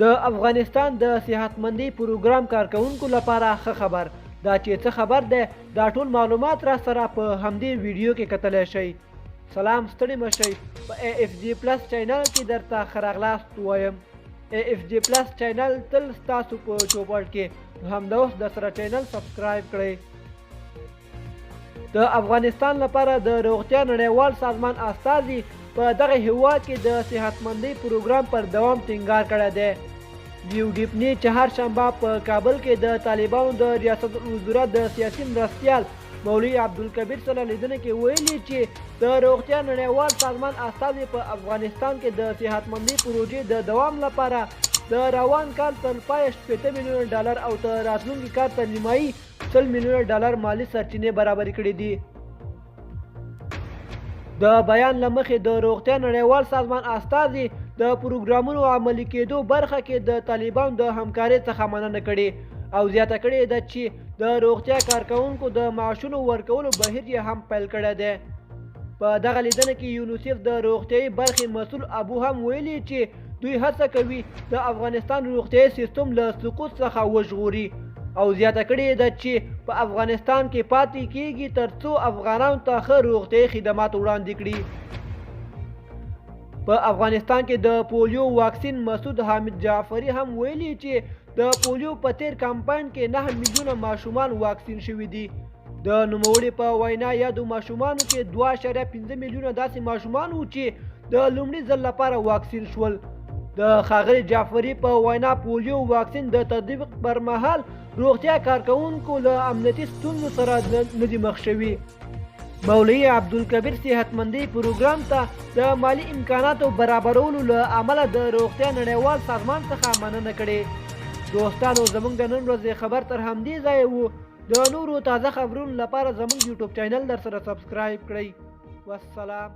د افغانستان د صحتمندۍ پروګرام کارکونکو لپاره ښه خبر دا چې څه خبر دی دا ټول معلومات را سره په همدې ویډیو کې کتلی شئ. سلام ستړي مشئ په AFG پلس چینل کې درته ښه راغلاست وایم. AFG پلس چینل تل ستاسو په چوپړ کې همدا اوس د سره چینل سبسکرایب کړئ. د افغانستان لپاره د روغتیا نړیوال سازمان استازي په دغه هیواد کې د صحتمندۍ پروګرام پر دوام ټینګار کړی دی. لیو ډیپني چې هر شنبه په کابل کې د طالبانو د ریاست الوزرا د سیاسي مرستیال مولوي عبدالکبیر سره لیدنه کې ویلي چې د روغتیا نړیوال سازمان استازي په افغانستان کې د صحتمندۍ پروژې د دوام لپاره د روان کال تر پایه $80 میلیونه او تر راتلونکي کال تر نیمایي $100 میلیونه مالي سرچینې برابرې کړې دي. د بیان له مخې د روغتیا نړیوال سازمان استازي د پروګرامونو عملي کېدو برخه کې د طالبانو د همکارۍ څخه مننه کړې او زیاته کړې ده چې د روغتیا کارکونکو د معاشونو ورکولو بهیر یې هم پیل کړی دی. په دغه لیدنه کې یونیسف د روغتیایي برخې مسؤل ابو هم ویلي چې دوی هڅه کوي د افغانستان روغتیایي سیستم له سقوط څخه وژغوري او زیاته کړې ده چې په افغانستان کې پاتې کېږي تر څو افغانانو ته ښه روغتیایي خدمات وړاندې کړي. په افغانستان کې د پولیو واکسین مسعود حامد جعفری هم ویلي چې د پولیو په تیر کمپاین کې 9 میلیونه ماشومان واکسین شوي دي. د نوموړي په وینا یادو ماشومانو کې 2.15 میلیونه داسې ماشومان وو چې د لومړي ځل لپاره واکسین شول. د ښاغلي جعفری په وینا پولیو واکسین د تطبیق پر مهال روغتیا کارکونکو له امنیتي ستونزو سره نه دي مخ شوي. مولوي عبدالکبیر صحتمندۍ پروګرام ته د مالی امکاناتو برابرولو له امله د روغتیا نړیوال سازمان څخه مننه کړې. دوستانو زموږ د نن ورځې خبر تر همدې ځایه وو. د نورو تازه خبرونو لپاره زموږ یوټیوب چینل در سره سبسکرایب کړئ. والسلام.